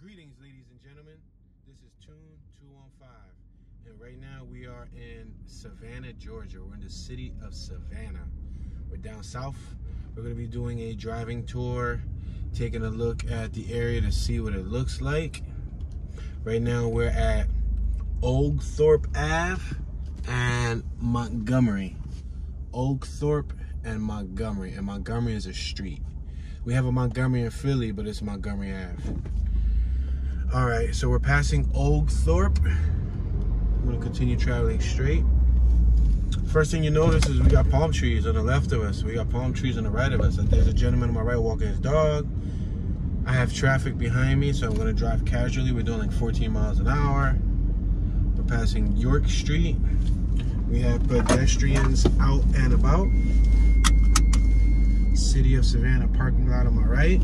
Greetings, ladies and gentlemen. This is Tune 215, and right now we are in Savannah, Georgia. We're in the city of Savannah. We're down south. We're going to be doing a driving tour, taking a look at the area to see what it looks like. Right now we're at Thorpe Ave and Montgomery. Thorpe and Montgomery is a street. We have a Montgomery in Philly, but it's Montgomery Ave. All right, so we're passing Thorpe. I'm gonna continue traveling straight. First thing you notice is we got palm trees on the left of us. We got palm trees on the right of us. There's a gentleman on my right walking his dog. I have traffic behind me, so I'm gonna drive casually. We're doing like 14 miles an hour. We're passing York Street. We have pedestrians out and about. City of Savannah parking lot on my right.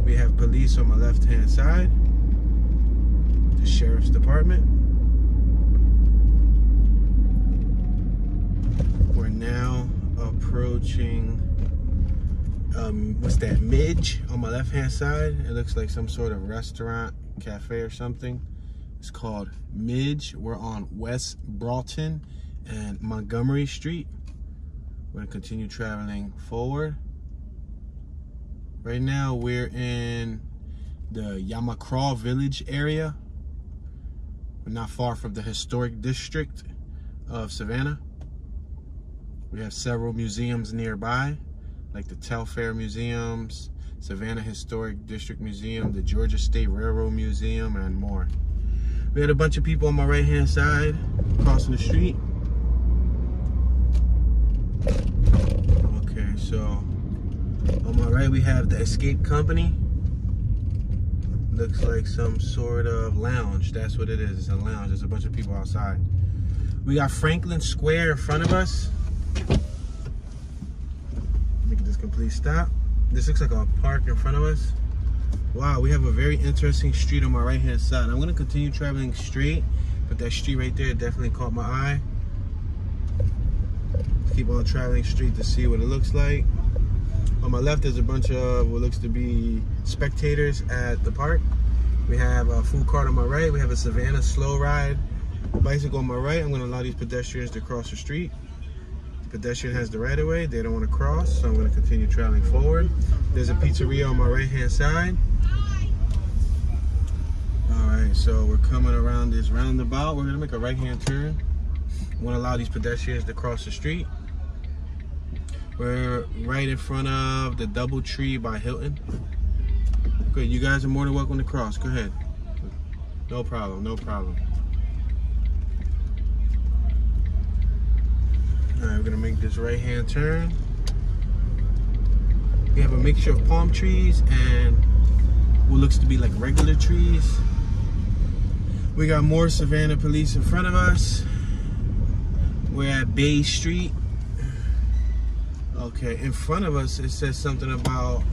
We have police on my left-hand side. The sheriff's department. We're now approaching, what's that, Mickve on my left-hand side. It looks like some sort of restaurant, cafe or something. It's called Mickve. We're on West Broughton and Montgomery Street. We're gonna continue traveling forward. Right now we're in the Yama village area. We're not far from the historic district of Savannah. We have several museums nearby, like the Telfair Museums, Savannah Historic District Museum, the Georgia State Railroad Museum, and more. We had a bunch of people on my right-hand side crossing the street. Okay, so on my right, we have the Escape Company. Looks like some sort of lounge. That's what it is. It's a lounge. There's a bunch of people outside. We got Franklin Square in front of us. Make this complete stop. This looks like a park in front of us. Wow, we have a very interesting street on my right-hand side. I'm going to continue traveling straight, but that street right there definitely caught my eye. Keep on traveling straight to see what it looks like. On my left, there's a bunch of what looks to be spectators at the park. We have a food cart on my right. We have a Savannah slow ride bicycle on my right. I'm going to allow these pedestrians to cross the street. The pedestrian has the right of way. They don't want to cross, so I'm going to continue traveling forward. There's a pizzeria on my right-hand side. All right, so we're coming around this roundabout. We're going to make a right-hand turn. I want to allow these pedestrians to cross the street. We're right in front of the DoubleTree by Hilton. Good, you guys are more than welcome to cross. Go ahead. No problem, no problem. All right, we're gonna make this right-hand turn. We have a mixture of palm trees and what looks to be like regular trees. We got more Savannah police in front of us. We're at Bay Street. Okay, in front of us, it says something about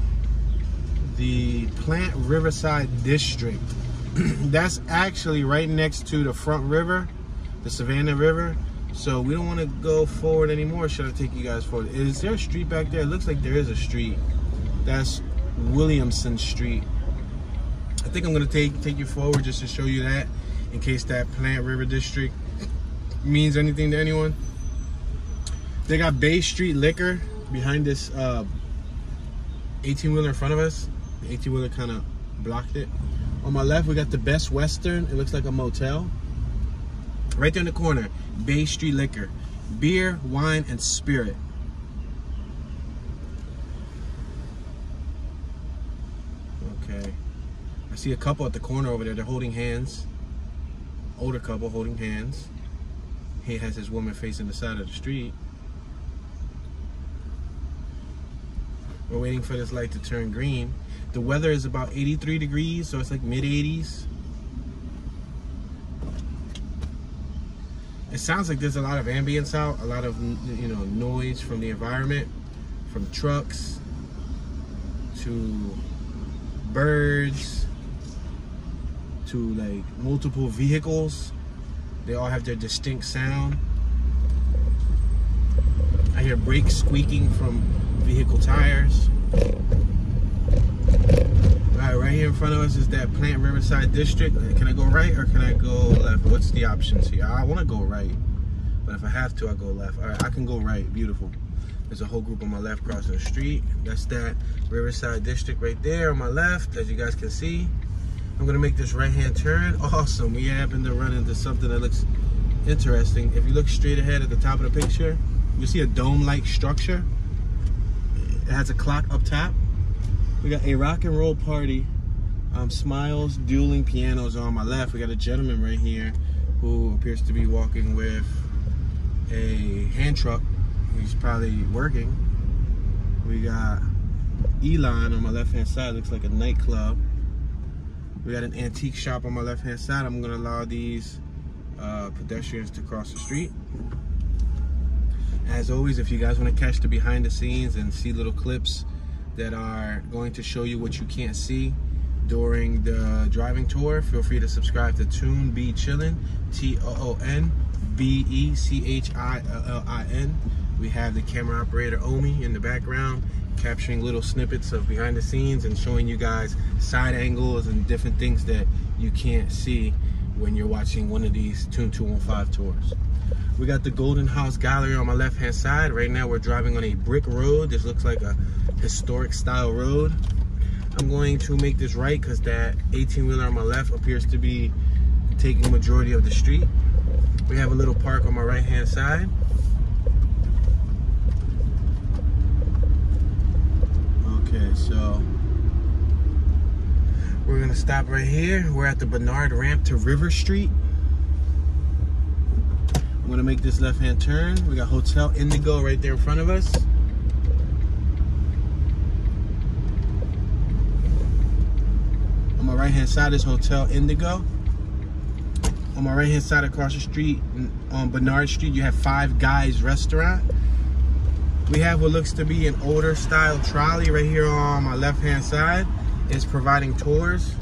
the Plant Riverside District. That's actually right next to the front river, the Savannah River. So we don't want to go forward anymore. Should I take you guys forward? Is there a street back there? It looks like there is a street. That's Williamson Street. I think I'm going to take you forward just to show you that, in case that Plant River District means anything to anyone. They got Bay Street Liquor behind this 18-wheeler in front of us. The 18-wheeler kind of blocked it. On my left, we got the Best Western. It looks like a motel. Right there in the corner, Bay Street Liquor. Beer, wine, and spirit. Okay. I see a couple at the corner over there. They're holding hands. Older couple holding hands. He has his woman facing the side of the street. We're waiting for this light to turn green. The weather is about 83 degrees, so it's like mid-80s. It sounds like there's a lot of ambience out, a lot of, you know, noise from the environment, from trucks to birds to like multiple vehicles. They all have their distinct sound. I hear brakes squeaking from vehicle tires. All right, right here here in front of us is that Plant Riverside District. Can I go right or can I go left? What's the options here? I want to go right, but if I have to, I'll go left. All right, I can go right. Beautiful. There's a whole group on my left crossing the street. That's that Riverside District right there on my left, as you guys can see. I'm gonna make this right-hand turn. Awesome. We happen to run into something that looks interesting. If you look straight ahead at the top of the picture, you see a dome-like structure. It has a clock up top. We got a rock and roll party. Smiles, dueling pianos on my left. We got a gentleman right here who appears to be walking with a hand truck. He's probably working. We got Elon on my left-hand side. Looks like a nightclub. We got an antique shop on my left-hand side. I'm gonna allow these pedestrians to cross the street. As always, if you guys want to catch the behind the scenes and see little clips that are going to show you what you can't see during the driving tour, feel free to subscribe to Toon Be Chillin', TOONBECHILLIN. We have the camera operator Omi in the background, capturing little snippets of behind the scenes and showing you guys side angles and different things that you can't see when you're watching one of these Toon 215 tours. We got the Golden House Gallery on my left-hand side. Right now we're driving on a brick road. This looks like a historic style road. I'm going to make this right because that 18-wheeler on my left appears to be taking majority of the street. We have a little park on my right-hand side. Okay, so we're gonna stop right here. We're at the Bernard ramp to River Street. I'm gonna make this left-hand turn. We got Hotel Indigo right there in front of us. On my right-hand side is Hotel Indigo. On my right-hand side across the street on Bernard Street, you have Five Guys Restaurant. We have what looks to be an older style trolley right here on my left-hand side. It's providing tours.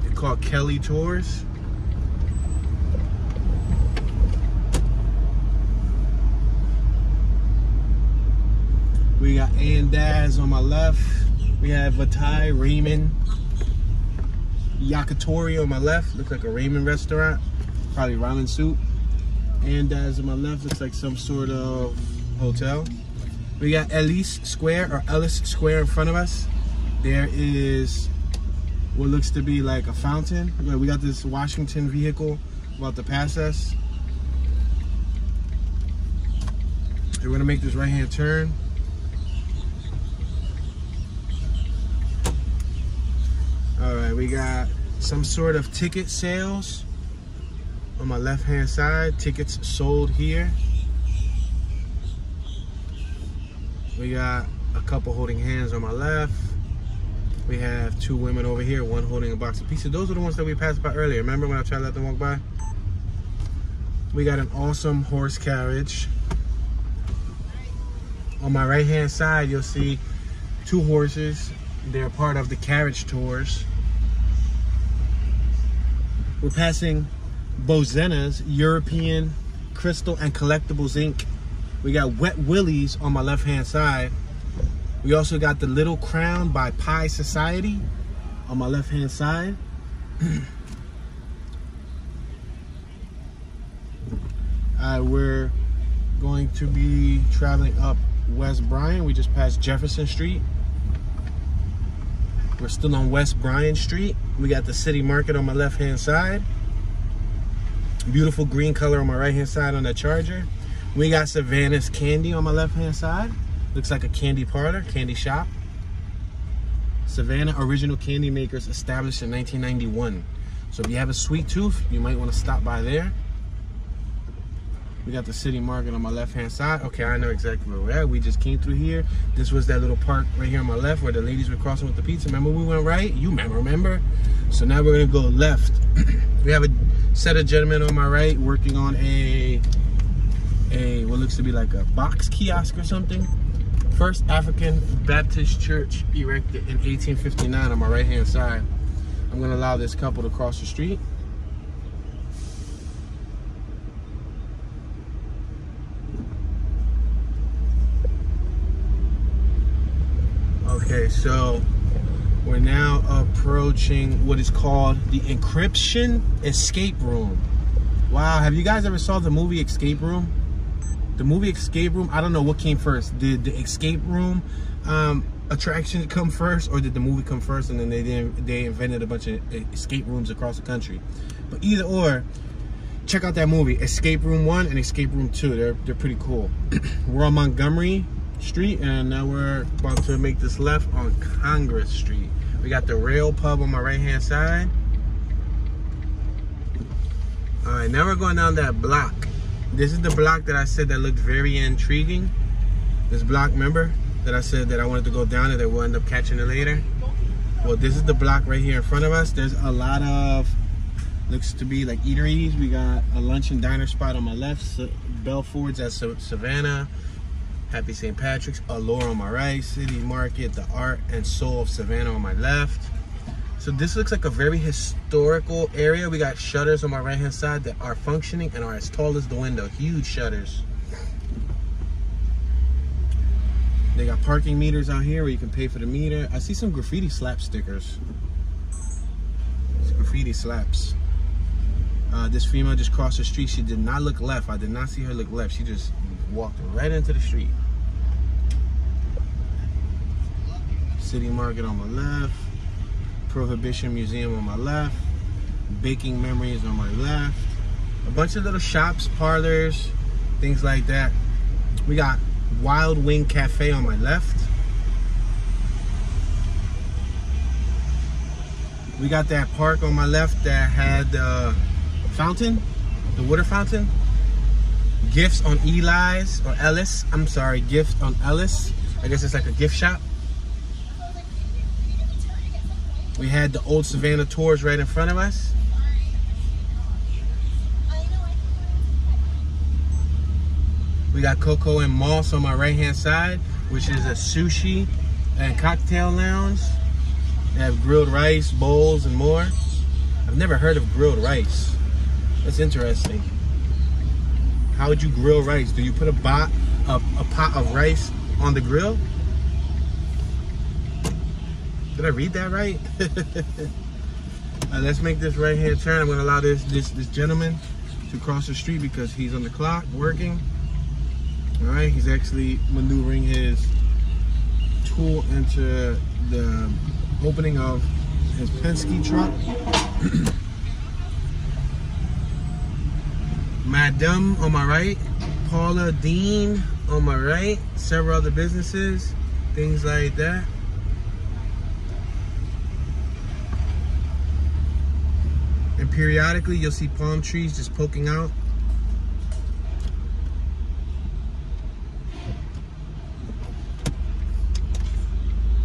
It's called Kelly Tours. We got Andaz on my left. We have Vatai, Raymond, Yakitori on my left. Looks like a Raymond restaurant. Probably ramen soup. Andaz on my left. Looks like some sort of hotel. We got Ellis Square or Ellis Square in front of us. There is what looks to be like a fountain. We got this Washington vehicle about to pass us. We're gonna make this right-hand turn. All right, we got some sort of ticket sales on my left-hand side. Tickets sold here. We got a couple holding hands on my left. We have two women over here, one holding a box of pizza. Those are the ones that we passed by earlier. Remember when I tried to let them walk by? We got an awesome horse carriage. On my right-hand side, you'll see two horses. They're part of the Carriage tours. We're passing Bozena's European Crystal and Collectibles Inc. We got Wet Willie's on my left-hand side. We also got the Little Crown by Pie Society on my left-hand side. We're going to be traveling up West Bryan. We just passed Jefferson Street. We're still on West Bryan Street. We got the City Market on my left-hand side. Beautiful green color on my right-hand side on the Charger. We got Savannah's Candy on my left-hand side. Looks like a candy parlor, candy shop. Savannah Original Candy Makers, established in 1991. So if you have a sweet tooth, you might want to stop by there. We got the City Market on my left-hand side. Okay, I know exactly where we're at. We just came through here. This was that little park right here on my left where the ladies were crossing with the pizza. Remember we went right? You remember? So now we're gonna go left. We have a set of gentlemen on my right working on a what looks to be like a box kiosk or something. First African Baptist church erected in 1859 on my right-hand side. I'm gonna allow this couple to cross the street. Okay, so We're now approaching what is called the Encryption Escape Room. Wow, have you guys ever saw the movie Escape Room? The movie Escape Room, I don't know what came first. Did the Escape Room attraction come first, or did the movie come first and then they invented a bunch of escape rooms across the country? But either or, check out that movie, Escape Room 1 and Escape Room 2. They're pretty cool. We're on Montgomery Street, and now we're about to make this left on Congress Street. We got the Rail Pub on my right-hand side. All right, now we're going down that block. This is the block that I said that looked very intriguing. This block, remember, that I said that I wanted to go down it, that we'll end up catching it later? Well, this is the block right here in front of us. There's a lot of, looks to be like eateries. We got a lunch and diner spot on my left, Belford's at Savannah, Happy St. Patrick's, Allure on my right, City Market, the Art and Soul of Savannah on my left. So this looks like a very historical area. We got shutters on my right hand side that are functioning and are as tall as the window. Huge shutters. They got parking meters out here where you can pay for the meter. I see some graffiti slap stickers. It's graffiti slaps. This female just crossed the street. She did not look left. I did not see her look left. She just walked right into the street. City Market on my left. Prohibition Museum on my left. Baking Memories on my left. A bunch of little shops, parlors, things like that. We got Wild Wing Cafe on my left. We got that park on my left that had the fountain, the water fountain. Gifts on Eli's, or Ellis. I'm sorry, Gift on Ellis. I guess it's like a gift shop. We had the old Savannah tours right in front of us. We got Coco and Moss on my right hand side, which is a sushi and cocktail lounge. They have grilled rice, bowls, and more. I've never heard of grilled rice. That's interesting. How would you grill rice? Do you put a pot of rice on the grill? Did I read that right? Let's make this right hand turn. I'm gonna allow this gentleman to cross the street because he's on the clock working. All right, he's actually maneuvering his tool into the opening of his Penske truck. Madame on my right, Paula Dean on my right, several other businesses, things like that. And periodically you'll see palm trees just poking out.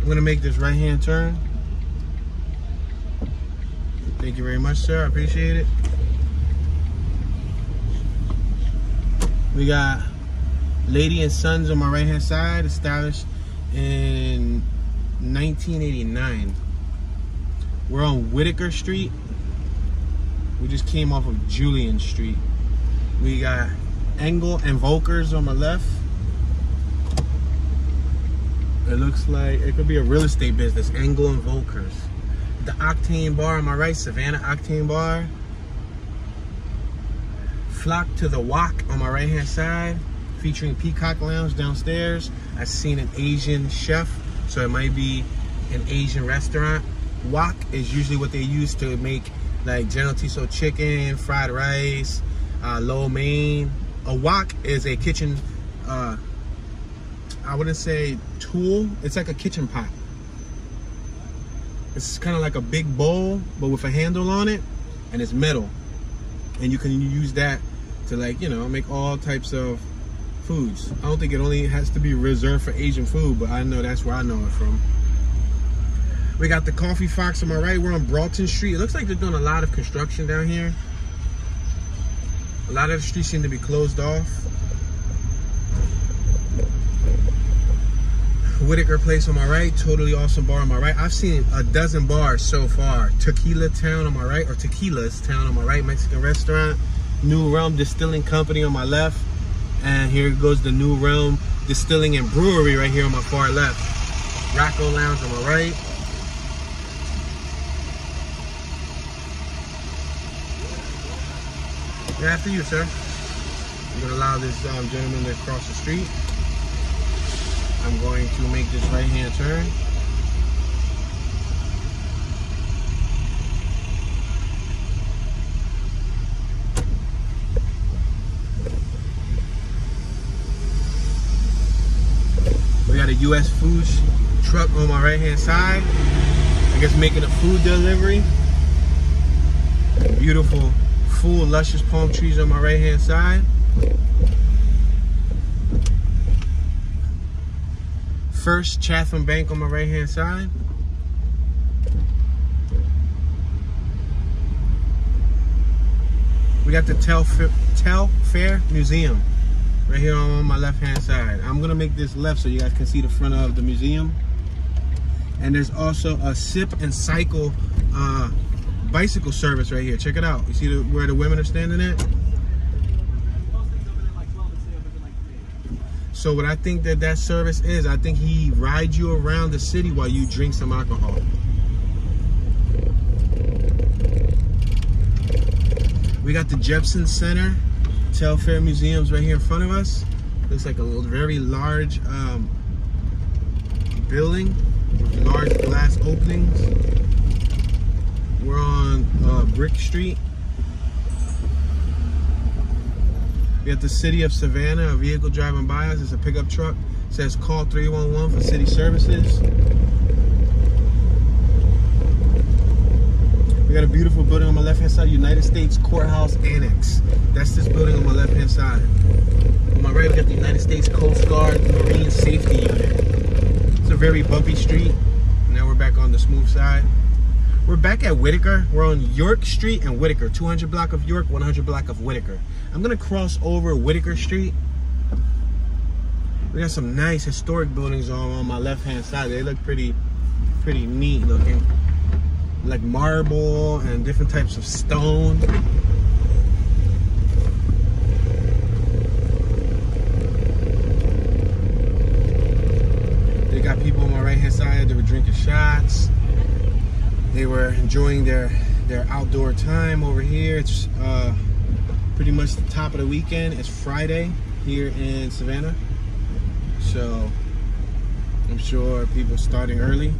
I'm gonna make this right hand turn. Thank you very much, sir, I appreciate it. We got Lady and Sons on my right hand side, established in 1989. We're on Whitaker Street. We just came off of Juliette Street. We got Engel and Volkers on my left. It looks like it could be a real estate business, Engel and Volkers. The Octane Bar on my right, Savannah Octane Bar. Flock to the Wok on my right hand side, featuring Peacock Lounge downstairs. I've seen an Asian chef, so it might be an Asian restaurant. Wok is usually what they use to make like General Tso chicken, fried rice, lo mein. A wok is a kitchen, I wouldn't say tool, it's like a kitchen pot. It's kind of like a big bowl, but with a handle on it, and it's metal. And you can use that to, like, you know, make all types of foods. I don't think it only has to be reserved for Asian food, but I know that's where I know it from. We got the Coffee Fox on my right. We're on Broughton Street. It looks like they're doing a lot of construction down here. A lot of the streets seem to be closed off. Whitaker Place on my right. Totally Awesome Bar on my right. I've seen a dozen bars so far. Tequila Town on my right, or Tequila's Town on my right. Mexican restaurant. New Realm Distilling Company on my left. And here goes the New Realm Distilling and Brewery right here on my far left. Rocco Lounge on my right. Yeah, after you, sir. I'm gonna allow this gentleman to cross the street. I'm going to make this right-hand turn. We got a U.S. food truck on my right-hand side. I guess making a food delivery. Beautiful, full, luscious palm trees on my right-hand side. First Chatham Bank on my right-hand side. We got the Telfair Museum right here on my left-hand side. I'm gonna make this left so you guys can see the front of the museum. And there's also a sip and cycle bicycle service right here. Check it out. You see where the women are standing at? So what I think that service is, I think he rides you around the city while you drink some alcohol. We got the Jefferson Center, Telfair Museums right here in front of us. Looks like a very large building with large glass openings. We're on Brick Street. We got the city of Savannah, a vehicle driving by us. It's a pickup truck. It says call 311 for city services. We got a beautiful building on my left-hand side, United States Courthouse Annex. That's this building on my left-hand side. On my right, we got the United States Coast Guard Marine Safety Unit. It's a very bumpy street. Now we're back on the smooth side. We're back at Whitaker. We're on York Street and Whitaker. 200 block of York, 100 block of Whitaker. I'm gonna cross over Whitaker Street. We got some nice historic buildings on my left-hand side. They look pretty neat looking. Like marble and different types of stone. They got people on my right-hand side. They were drinking shots. They were enjoying their outdoor time over here. It's pretty much the top of the weekend. It's Friday here in Savannah, so I'm sure people starting early.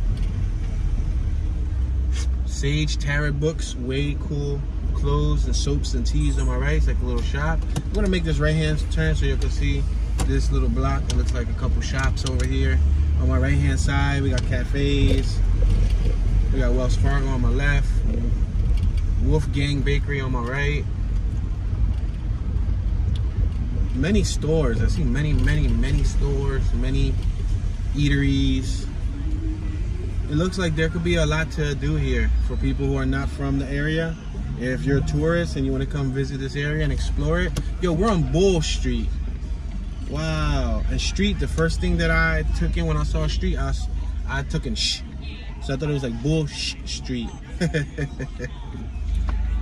Sage Tarot books, way cool clothes and soaps and teas on my right. It's like a little shop. I'm gonna make this right-hand turn so you can see this little block. It looks like a couple shops over here. On my right-hand side, we got cafes. We got Wells Fargo on my left. Wolfgang Bakery on my right. Many stores. I see many stores, many eateries. It looks like there could be a lot to do here for people who are not from the area. If you're a tourist and you want to come visit this area and explore it. Yo, we're on Bull Street. Wow. And street, the first thing that I took in when I saw a street, I took in shh. So I thought it was like Bull Street. Alright,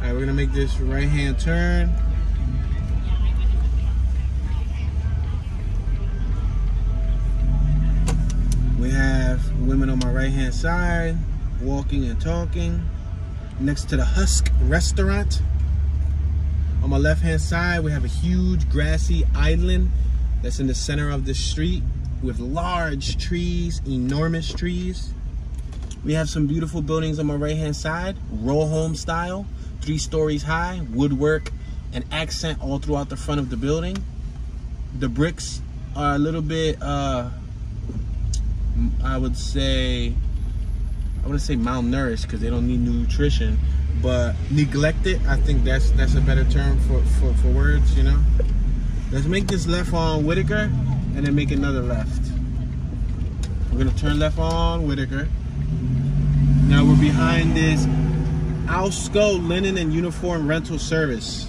we're gonna make this right-hand turn. We have women on my right-hand side walking and talking next to the Husk restaurant. On my left-hand side, we have a huge grassy island that's in the center of the street with large trees, enormous trees. We have some beautiful buildings on my right-hand side, row home style, 3 stories high, woodwork and accent all throughout the front of the building. The bricks are a little bit, I wouldn't say malnourished because they don't need nutrition, but neglected. I think that's a better term for words, you know. Let's make this left on Whitaker and then make another left. We're gonna turn left on Whitaker. Now we're behind this Ausco linen and uniform rental service.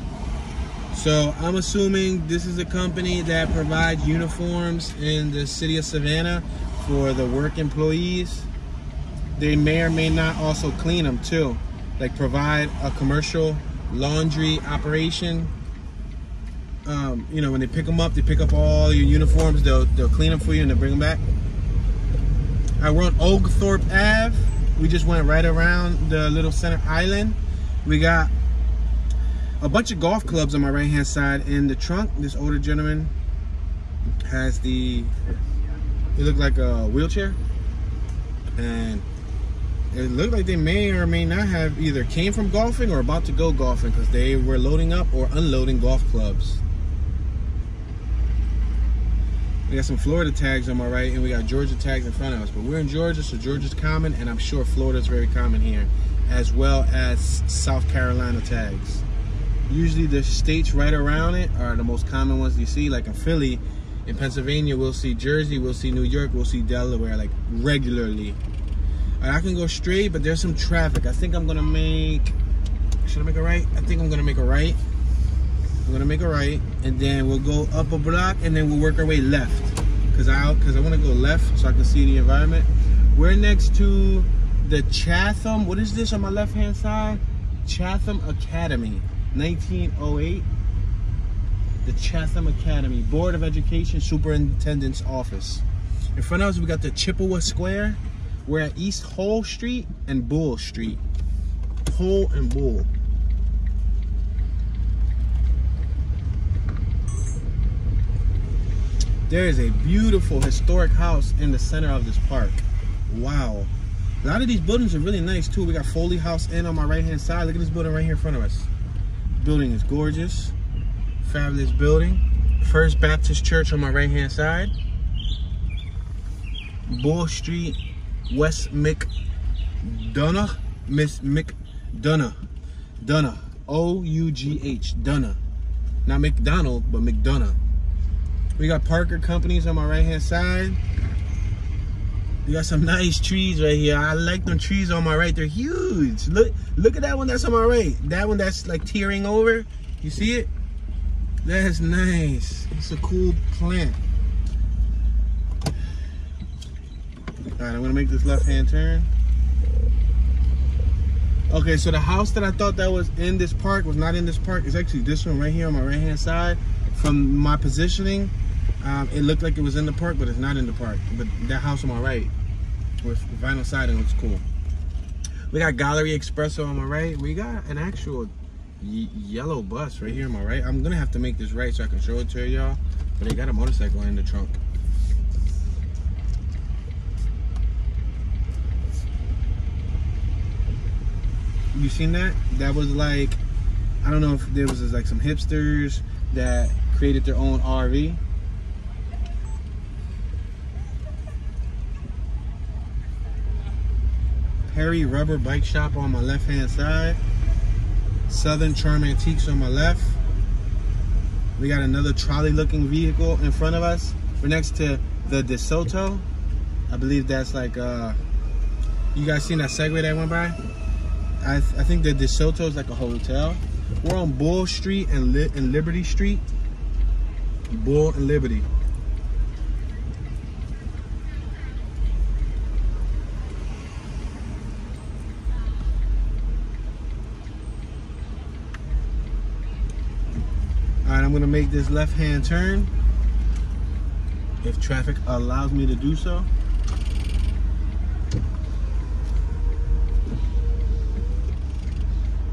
So I'm assuming this is a company that provides uniforms in the city of Savannah for the work employees. They may or may not also clean them too, like provide a commercial laundry operation. You know, when they pick them up, they pick up all your uniforms, they'll clean them for you and they'll bring them back. We're on Oglethorpe Ave. We just went right around the little center island. We got a bunch of golf clubs on my right hand side. In the trunk, this older gentleman has it looked like a wheelchair, and it looked like they may or may not have either came from golfing or about to go golfing, because they were loading up or unloading golf clubs. We got some Florida tags on my right, and we got Georgia tags in front of us. But we're in Georgia, so Georgia's common, and I'm sure Florida's very common here, as well as South Carolina tags. Usually the states right around it are the most common ones you see. Like in Philly, in Pennsylvania, we'll see Jersey, we'll see New York, we'll see Delaware, like regularly. I can go straight, but there's some traffic. I think I'm gonna make, should I make a right? I think I'm gonna make a right. I'm gonna make a right, and then we'll go up a block, and then we'll work our way left. Cause I wanna go left so I can see the environment. We're next to the Chatham, what is this on my left hand side? Chatham Academy, 1908. The Chatham Academy, Board of Education Superintendent's Office. In front of us, we got the Chippewa Square. We're at East Hole Street and Bull Street. Hole and Bull. There is a beautiful historic house in the center of this park. Wow. A lot of these buildings are really nice too. We got Foley House Inn on my right hand side. Look at this building right here in front of us. The building is gorgeous. Fabulous building. First Baptist Church on my right hand side. Bull Street, West McDonough, Miss McDonough, O-U-G-H, Donough. Not McDonald, but McDonough. We got Parker Companies on my right hand side. We got some nice trees right here. I like them trees on my right. They're huge. Look at that one that's on my right. That one that's like tearing over. You see it? That's nice. It's a cool plant. All right, I'm gonna make this left-hand turn. Okay, so the house that I thought that was in this park was not in this park. It's actually this one right here on my right-hand side. From my positioning, it looked like it was in the park, but it's not in the park. But that house on my right with vinyl siding looks cool. We got Gallery Espresso on my right. We got an actual yellow bus right here on my right. I'm gonna have to make this right so I can show it to y'all. But they got a motorcycle in the trunk. You seen that? That was like, I don't know if there was like some hipsters that created their own RV. Perry Rubber Bike Shop on my left hand side. Southern Charm Antiques on my left. We got another trolley looking vehicle in front of us. We're next to the DeSoto. I believe that's like, you guys seen that Segway that went by? I think the DeSoto is like a hotel. We're on Bull Street and Liberty Street. Bull and Liberty. All right, I'm gonna make this left-hand turn if traffic allows me to do so.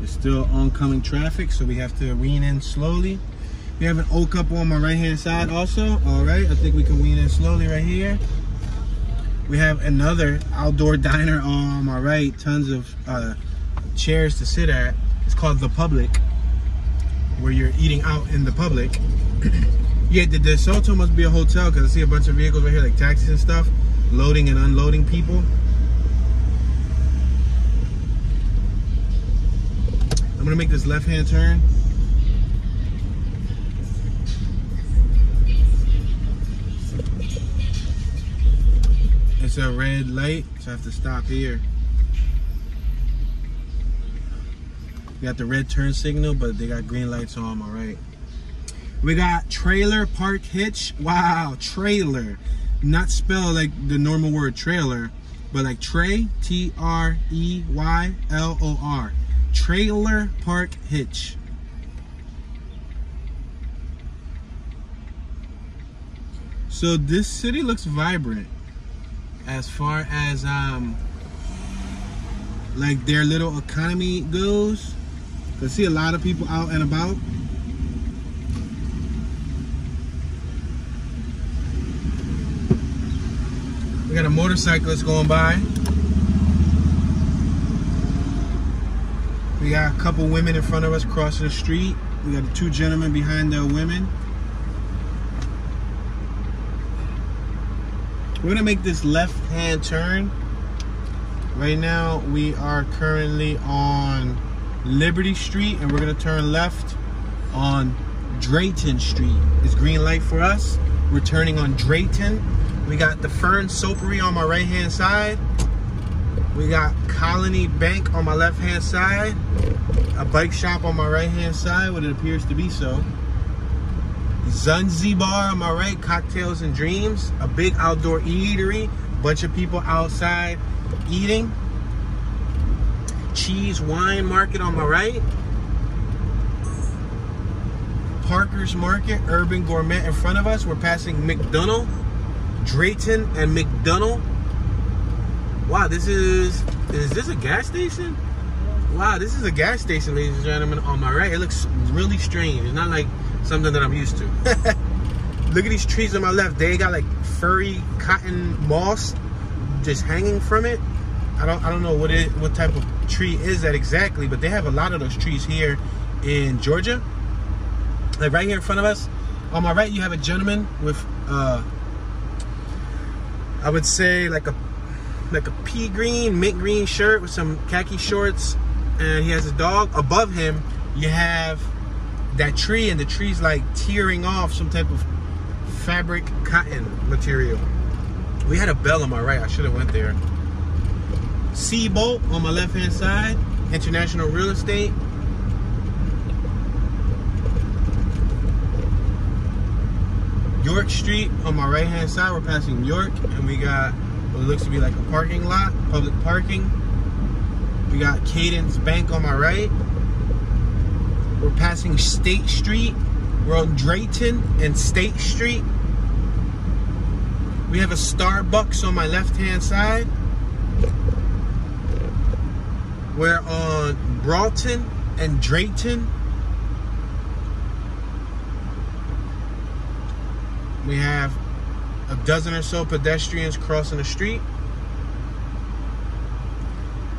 Still oncoming traffic, so we have to wean in slowly. We have an old couple on my right hand side also. All right, I think we can wean in slowly right here. We have another outdoor diner on my right. Tons of chairs to sit at. It's called The Public, where you're eating out in the public. Yeah, the DeSoto must be a hotel because I see a bunch of vehicles right here, like taxis and stuff, loading and unloading people. I'm gonna make this left-hand turn. It's a red light, so I have to stop here. We got the red turn signal, but they got green lights on my right. We got Trailer Park Hitch. Wow, trailer. Not spelled like the normal word trailer, but like Trey, T-R-E-Y-L-O-R. Trailer Park Hitch. So this city looks vibrant as far as like their little economy goes. I see a lot of people out and about. We got a motorcyclist going by. We got a couple women in front of us crossing the street. We got 2 gentlemen behind the women. We're gonna make this left-hand turn. Right now, we are currently on Liberty Street, and we're gonna turn left on Drayton Street. It's green light for us. We're turning on Drayton. We got the Fern Soapery on my right-hand side. We got Colony Bank on my left-hand side. A bike shop on my right-hand side, what it appears to be so. Zanzibar on my right, cocktails and dreams. A big outdoor eatery. Bunch of people outside eating. Cheese Wine Market on my right. Parker's Market, Urban Gourmet in front of us. We're passing McDonald, Drayton and McDonald. Wow, is this a gas station? Wow, this is a gas station, ladies and gentlemen, on my right. It looks really strange. It's not like something that I'm used to. Look at these trees on my left. They got like furry cotton moss just hanging from it. I don't know what type of tree is that exactly, but they have a lot of those trees here in Georgia. Like right here in front of us. On my right, you have a gentleman with I would say like a pea green, mint green shirt with some khaki shorts, and he has a dog. Above him, you have that tree, and the tree's like tearing off some type of fabric cotton material. We had a bell on my right. I should have went there. Seabolt on my left-hand side. International Real Estate. York Street on my right-hand side. We're passing York, and we got what looks to be like a parking lot, public parking. We got Cadence Bank on my right. We're passing State Street. We're on Drayton and State Street. We have a Starbucks on my left-hand side. We're on Broughton and Drayton. We have a dozen or so pedestrians crossing the street.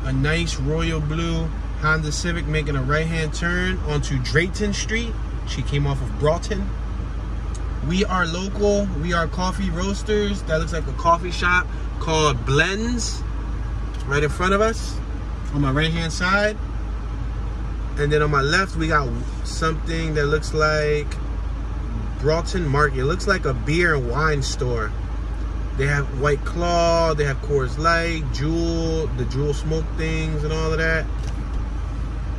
A nice royal blue Honda Civic making a right-hand turn onto Drayton Street. She came off of Broughton. We are local. We are coffee roasters. That looks like a coffee shop called Blends right in front of us on my right-hand side. And then on my left, we got something that looks like Broughton Market. It looks like a beer and wine store. They have White Claw, they have Coors Light, Jewel, the Jewel smoke things and all of that.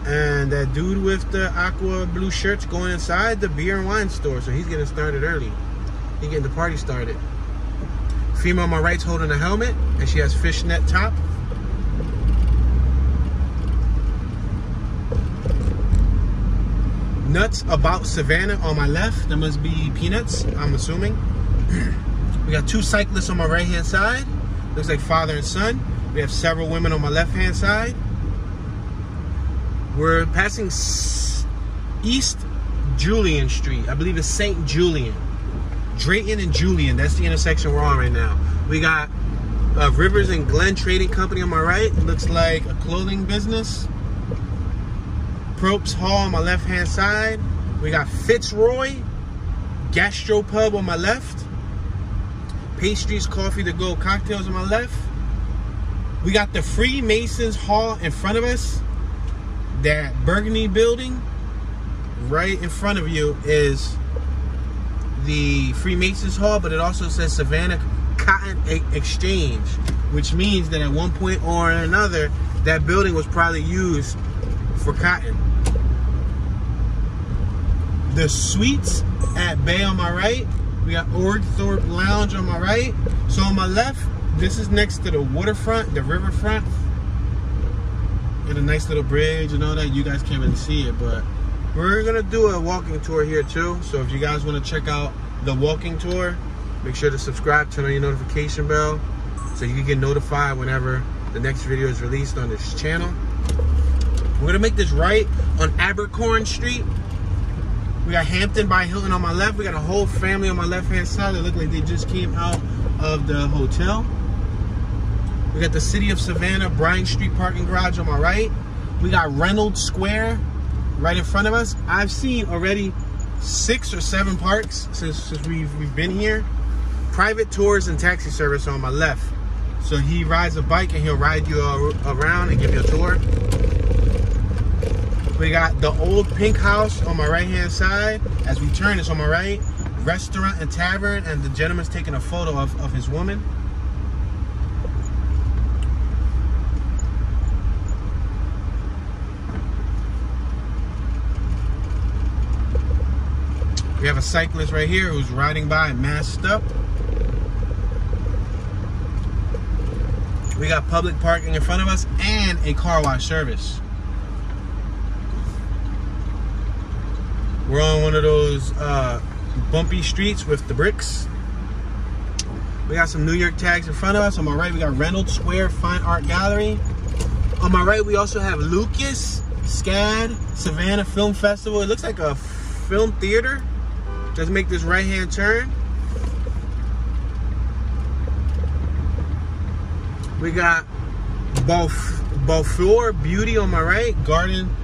And that dude with the aqua blue shirt's going inside the beer and wine store, so he's getting started early. He's getting the party started. Female on my right's holding a helmet, and she has fishnet top. Nuts About Savannah on my left. That must be peanuts, I'm assuming. We got 2 cyclists on my right-hand side. Looks like father and son. We have several women on my left-hand side. We're passing East Julian Street. I believe it's St. Julian. Drayton and Julian. That's the intersection we're on right now. We got Rivers and Glen Trading Company on my right. It looks like a clothing business. Propes Hall on my left-hand side. We got Fitzroy Gastropub on my left. Pastries, Coffee to Go, Cocktails on my left. We got the Freemasons Hall in front of us. That burgundy building right in front of you is the Freemasons Hall, but it also says Savannah Cotton Exchange, which means that at one point or another, that building was probably used for cotton. The Suites at Bay on my right. We got Thorpe Lounge on my right. So on my left, this is next to the waterfront, the riverfront. And a nice little bridge and all that. You guys can't really see it, but we're gonna do a walking tour here too. So if you guys wanna check out the walking tour, make sure to subscribe, turn on your notification bell so you can get notified whenever the next video is released on this channel. We're gonna make this right on Abercorn Street. We got Hampton by Hilton on my left. We got a whole family on my left-hand side that look like they just came out of the hotel. We got the City of Savannah, Bryant Street parking garage on my right. We got Reynolds Square right in front of us. I've seen already 6 or 7 parks since we've been here. Private tours and taxi service on my left. So he rides a bike and he'll ride you around and give you a tour. We got the old pink house on my right-hand side. As we turn, it's on my right. Restaurant and tavern, and the gentleman's taking a photo of his woman. We have a cyclist right here who's riding by masked up. We got public parking in front of us and a car wash service. We're on one of those bumpy streets with the bricks. We got some New York tags in front of us. On my right, we got Reynolds Square Fine Art Gallery. On my right, we also have Lucas, SCAD, Savannah Film Festival. It looks like a film theater. Let's make this right-hand turn. We got Beaufort Beauty on my right, Garden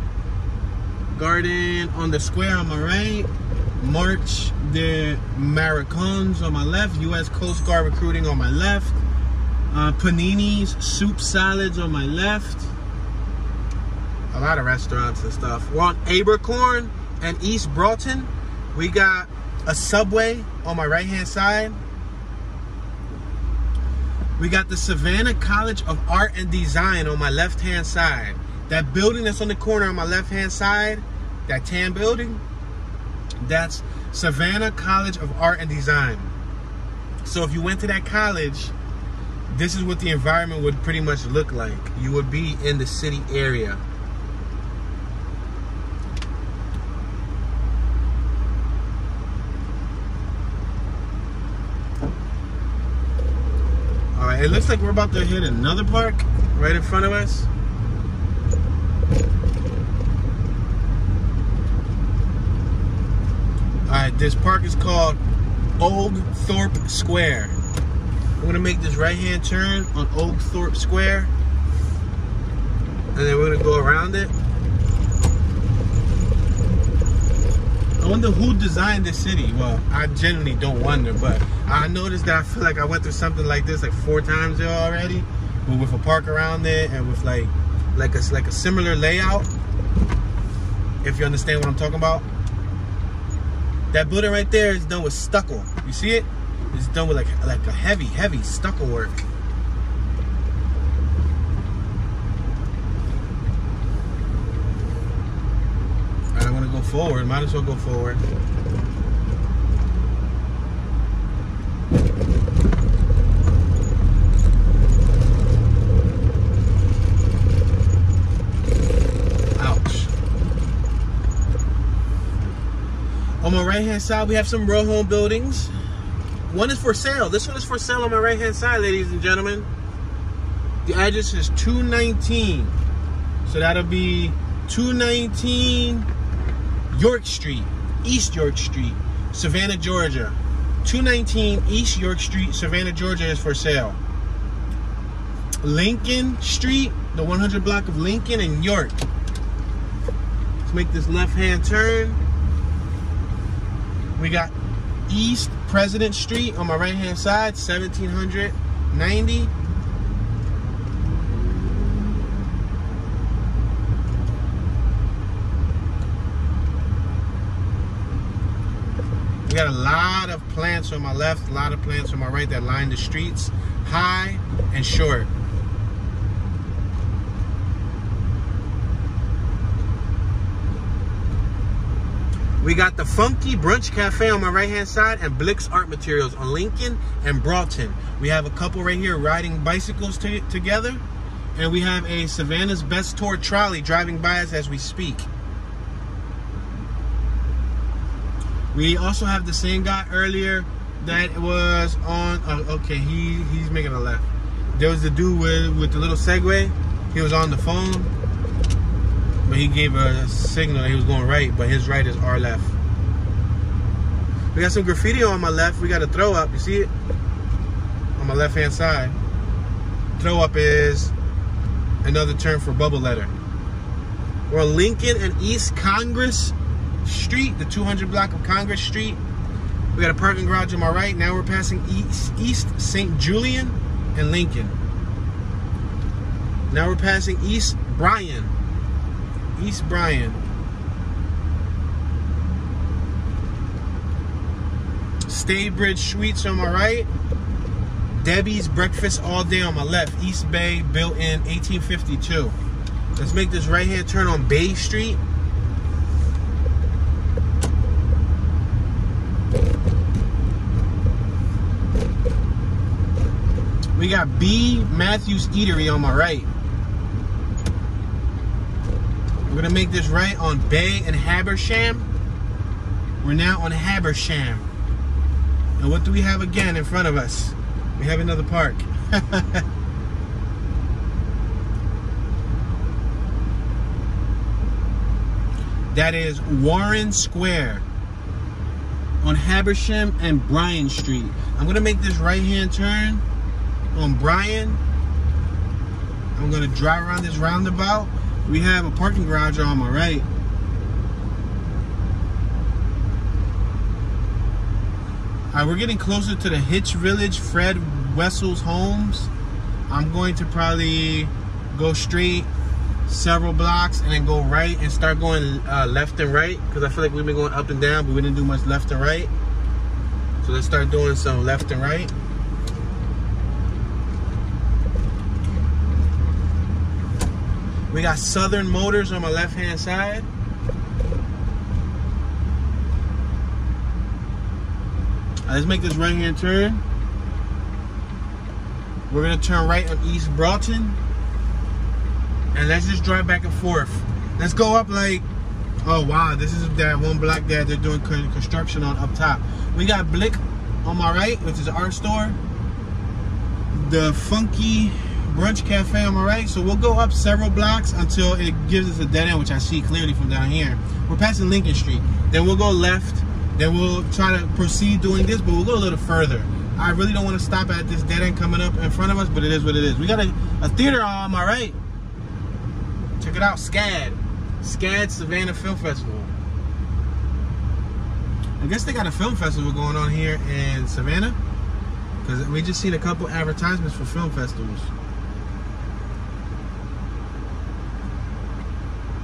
on the square on my right, March de Maricons on my left, U.S. Coast Guard recruiting on my left, Panini's Soup Salads on my left. A lot of restaurants and stuff. We're on Abercorn and East Broughton. We got a Subway on my right-hand side. We got the Savannah College of Art and Design on my left-hand side. That building that's on the corner on my left-hand side, that tan building, that's Savannah College of Art and Design. So if you went to that college, this is what the environment would pretty much look like. You would be in the city area. It looks like we're about to hit another park right in front of us. Alright, this park is called Old Thorpe Square. I'm going to make this right-hand turn on Old Thorpe Square. And then we're going to go around it. I wonder who designed this city. Well, I genuinely don't wonder, but I noticed that I feel like I went through something like this like 4 times there already, but with a park around it and with like a similar layout. If you understand what I'm talking about. That building right there is done with stucco. You see it? It's done with like a heavy stucco work. I want to go forward. Might as well go forward. Ouch. On my right hand side, we have some row home buildings. One is for sale. This one is for sale on my right hand side, ladies and gentlemen. The address is 219. So that'll be 219 York Street, East York Street, Savannah, Georgia. 219 East York Street, Savannah, Georgia is for sale. Lincoln Street, the 100 block of Lincoln and York. Let's make this left-hand turn. We got East President Street on my right-hand side, 1790. We got a lot of plants on my left, a lot of plants on my right that line the streets, high and short. We got the Funky Brunch Cafe on my right-hand side and Blick's Art Materials on Lincoln and Broughton. We have a couple right here riding bicycles together. And we have a Savannah's Best Tour trolley driving by us as we speak. We also have the same guy earlier that was on, okay, he's making a left. There was the dude with the little Segway. He was on the phone. but he gave a signal that he was going right, but his right is our left. We got some graffiti on my left. We got a throw up. You see it? On my left hand side. Throw up is another term for bubble letter. We're on Lincoln and East Congress Street, the 200 block of Congress Street. We got a parking garage on my right. Now we're passing East St. Julian and Lincoln. Now we're passing East Bryan. East Bryan. Staybridge Suites on my right. Debbie's Breakfast All Day on my left. East Bay, built in 1852. Let's make this right-hand turn on Bay Street. We got B. Matthews Eatery on my right. We're gonna make this right on Bay and Habersham. We're now on Habersham. And what do we have again in front of us? We have another park. That is Warren Square on Habersham and Bryan Street. I'm gonna make this right-hand turn on Bryan. I'm gonna drive around this roundabout. We have a parking garage on my right. Alright, we're getting closer to the Hitch Village, Fred Wessel's homes. I'm going to probably go straight several blocks and then go right and start going left and right, because I feel like we've been going up and down, but we didn't do much left and right. So let's start doing some left and right. We got Southern Motors on my left-hand side. Let's make this right-hand turn. We're gonna turn right on East Broughton. And let's just drive back and forth. Let's go up like, oh wow, this is that one block that they're doing construction on up top. We got Blick on my right, which is an art store. The Funky Brunch Cafe on my right. So we'll go up several blocks until it gives us a dead end, which I see clearly from down here. We're passing Lincoln Street. Then we'll go left. Then we'll try to proceed doing this, but we'll go a little further. I really don't want to stop at this dead end coming up in front of us, but it is what it is. We got a theater on my right. Check it out, SCAD Savannah Film Festival. I guess they got a film festival going on here in Savannah, because we just seen a couple advertisements for film festivals.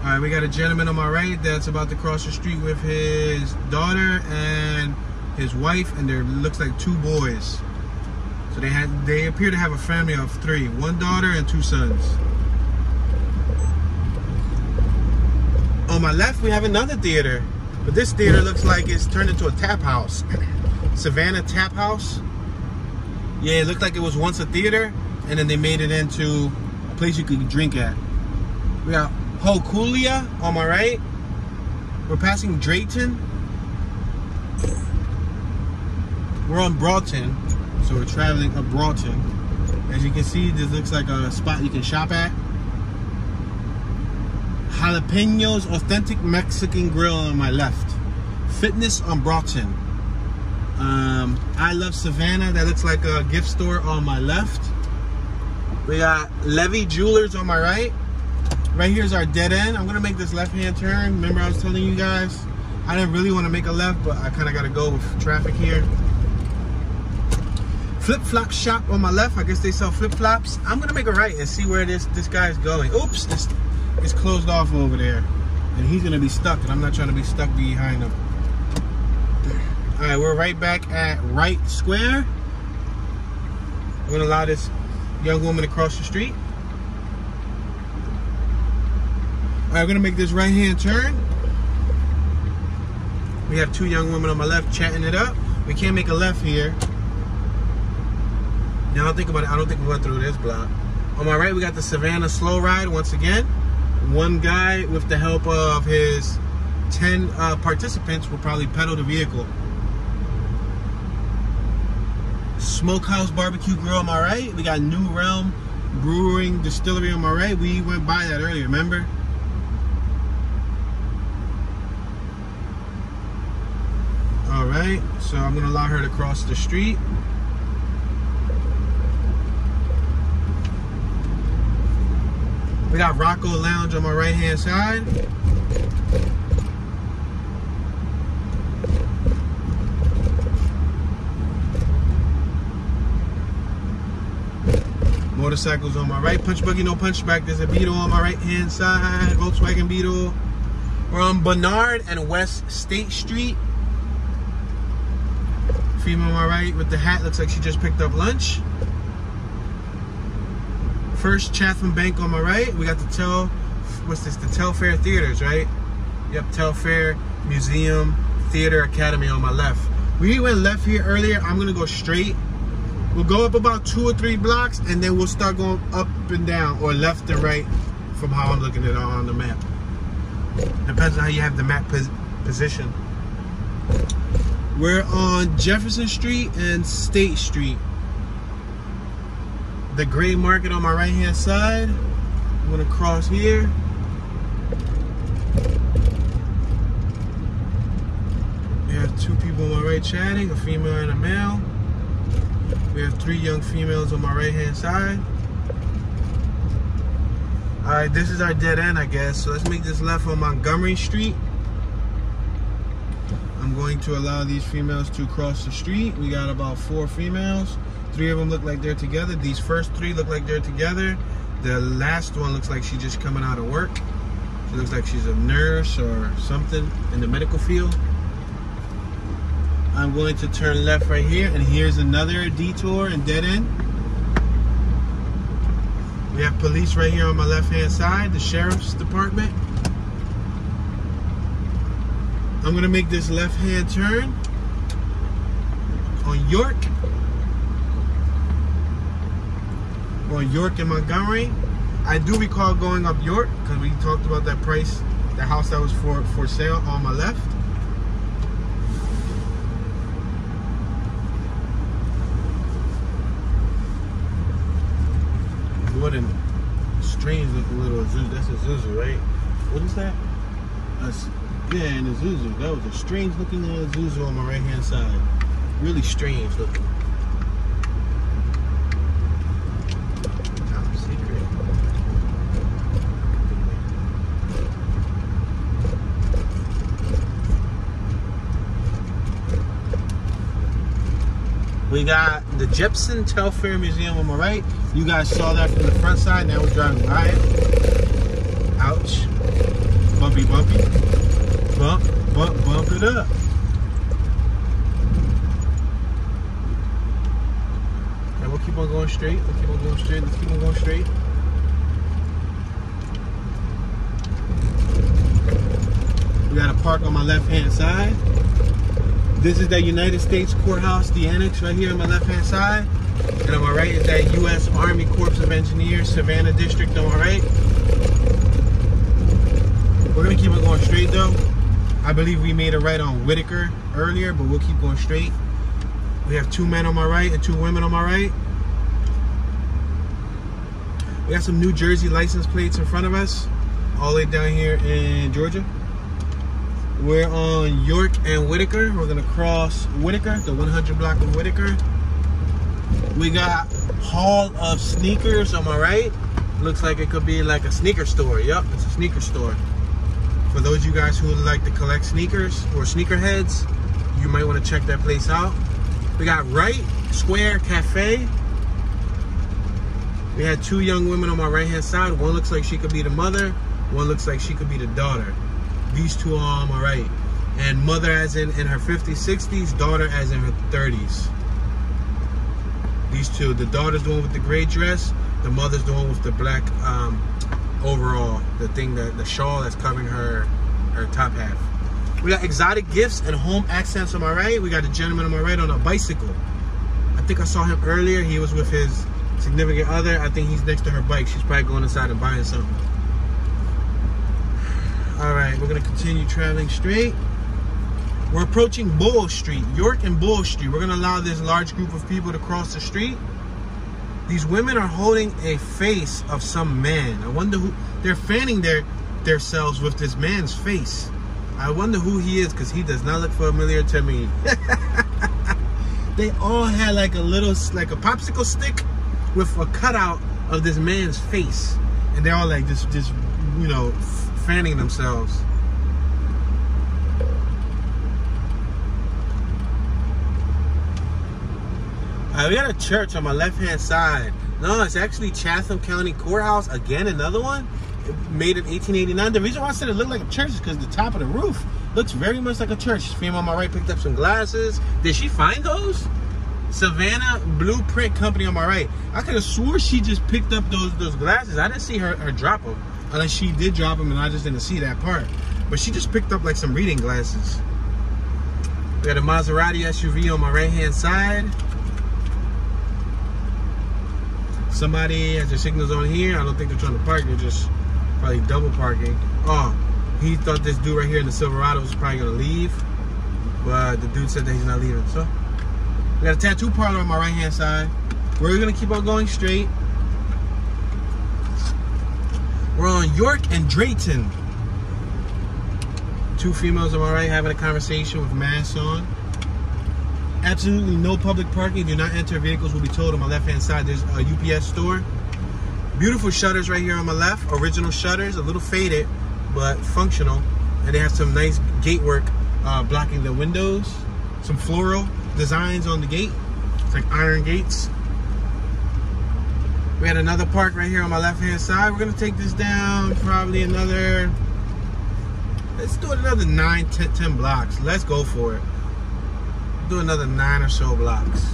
All right, we got a gentleman on my right that's about to cross the street with his daughter and his wife, and there looks like 2 boys. So they appear to have a family of 3, 1 daughter and 2 sons. On my left, we have another theater, but this theater looks like it's turned into a tap house. Savannah Tap House. Yeah, it looked like it was once a theater, and then they made it into a place you could drink at. We got Hokulia on my right. We're passing Drayton. We're on Broughton, so we're traveling up Broughton. As you can see, this looks like a spot you can shop at. Jalapenos Authentic Mexican Grill on my left. Fitness on Broughton. I Love Savannah, that looks like a gift store on my left. We got Levy Jewelers on my right. Right here's our dead end. I'm gonna make this left-hand turn. Remember I was telling you guys, I didn't really want to make a left, but I kind of got to go with traffic here. Flip-flop shop on my left. I guess they sell flip-flops. I'm gonna make a right and see where this guy's going. Oops, it's closed off over there, and he's gonna be stuck, and I'm not trying to be stuck behind him. All right, we're right back at Wright Square. I'm gonna allow this young woman to cross the street. All right, we're gonna make this right-hand turn. We have 2 young women on my left chatting it up. We can't make a left here. Now I think about it, I don't think we went through this block. On my right, we got the Savannah Slow Ride once again. 1 guy, with the help of his 10 participants, will probably pedal the vehicle. Smokehouse Barbecue Grill on my right. We got New Realm Brewing Distillery on my right. We went by that earlier, remember? right? So I'm gonna allow her to cross the street. We got Rocco Lounge on my right-hand side. Motorcycles on my right. Punch buggy, no punchback. There's a Beetle on my right-hand side. Volkswagen Beetle. We're on Bernard and West State Street. Female on my right with the hat. Looks like she just picked up lunch. First Chatham Bank on my right. We got the Telfair Theaters, right? Yep, Telfair Museum Theater Academy on my left. We went left here earlier. I'm gonna go straight. We'll go up about 2 or 3 blocks and then we'll start going up and down or left and right from how I'm looking at it on the map. Depends on how you have the map position. We're on Jefferson Street and State Street. The Gray Market on my right hand side. I'm gonna cross here. We have 2 people on my right chatting, a female and a male. We have 3 young females on my right hand side. Alright, this is our dead end, I guess. So let's make this left on Montgomery Street. I'm going to allow these females to cross the street. We got about 4 females. 3 of them look like they're together. These first 3 look like they're together. The last one looks like she's just coming out of work. She looks like she's a nurse or something in the medical field. I'm going to turn left right here, and here's another detour and dead end. We have police right here on my left-hand side, the sheriff's department. I'm gonna make this left-hand turn on York. We're on York and Montgomery. I do recall going up York because we talked about that price, the house that was for sale on my left. What a strange looking little Isuzu. That's a Isuzu, right? What is that? Yeah, an Isuzu. That was a strange looking little Isuzu on my right hand side. Really strange looking. Top secret. We got the Jefferson Telfair Museum on my right. You guys saw that from the front side. Now we're driving by it. Ouch. Bumpy, bumpy. Bump, bump, bump it up. And we'll keep on going straight. We'll keep on going straight. Let's keep on going straight. We got a park on my left-hand side. This is the United States Courthouse, the annex right here on my left-hand side. And on my right is that U.S. Army Corps of Engineers, Savannah District on my right. We're gonna keep it going straight though. I believe we made a right on Whitaker earlier, but we'll keep going straight. We have 2 men on my right and 2 women on my right. We got some New Jersey license plates in front of us, all the way down here in Georgia. We're on York and Whitaker. We're gonna cross Whitaker, the 100 block of Whitaker. We got Hall of Sneakers on my right. Looks like it could be like a sneaker store. Yep, it's a sneaker store. For those of you guys who like to collect sneakers or sneakerheads, you might want to check that place out. We got Right Square Cafe. We had 2 young women on my right hand side. One looks like she could be the mother. One looks like she could be the daughter. These 2 are on my right. And mother as in her 50s, 60s, daughter as in her 30s. These 2, the daughter's the one with the gray dress, the mother's the one with the black overall, the shawl that's covering her top half. We got exotic gifts and home accents on my right. We got a gentleman on my right on a bicycle. I think I saw him earlier. He was with his significant other. I think he's next to her bike. She's probably going inside and buying something. All right, we're gonna continue traveling straight. We're approaching Bull Street, York and Bull Street. We're gonna allow this large group of people to cross the street. These women are holding a face of some man. I wonder who, they're fanning themselves with this man's face. I wonder who he is because he does not look familiar to me. They all had like a little, like a popsicle stick with a cutout of this man's face. And they're all like just you know, fanning themselves. We got a church on my left-hand side. No, it's actually Chatham County Courthouse. Again, another one. It made in 1889. The reason why I said it looked like a church is because the top of the roof looks very much like a church. Female on my right picked up some glasses. Did she find those? Savannah Blueprint Company on my right. I could have swore she just picked up those glasses. I didn't see her drop them. Unless she did drop them and I just didn't see that part. But she just picked up like some reading glasses. We got a Maserati SUV on my right-hand side. Somebody has their signals on here. I don't think they're trying to park. They're just probably double parking. Oh, he thought this dude right here in the Silverado was probably going to leave. But the dude said that he's not leaving. So, we got a tattoo parlor on my right-hand side. We're going to keep on going straight. We're on York and Drayton. Two females on my right having a conversation with masks on. Absolutely no public parking. Do not enter. Vehicles will be towed. On my left-hand side, there's a UPS store. Beautiful shutters right here on my left. Original shutters, a little faded, but functional. And they have some nice gate work blocking the windows. Some floral designs on the gate. It's like iron gates. We had another park right here on my left-hand side. We're going to take this down probably another... Let's do another 9, 10 blocks. Let's go for it. Do another 9 or so blocks.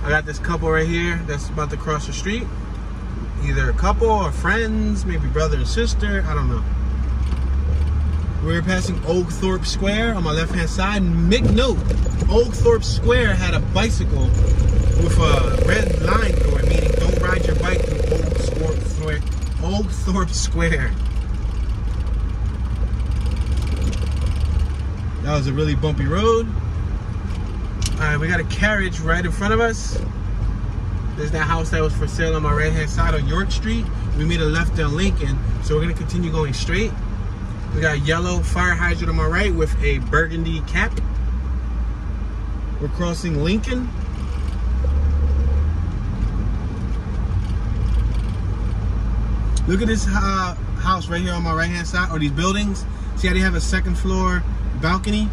I got this couple right here that's about to cross the street. Either a couple or friends, maybe brother and sister, I don't know. We're passing Old Thorpe Square on my left-hand side. Make note, Old Thorpe Square had a bicycle with a red line through it, meaning don't ride your bike through Old Thorpe Square. That was a really bumpy road. Alright, we got a Carriage right in front of us. There's that house that was for sale on my right-hand side on York Street. We made a left on Lincoln, so we're going to continue going straight. We got a yellow fire hydrant on my right with a burgundy cap. We're crossing Lincoln. Look at this house right here on my right-hand side, or these buildings. See how they have a second floor balcony?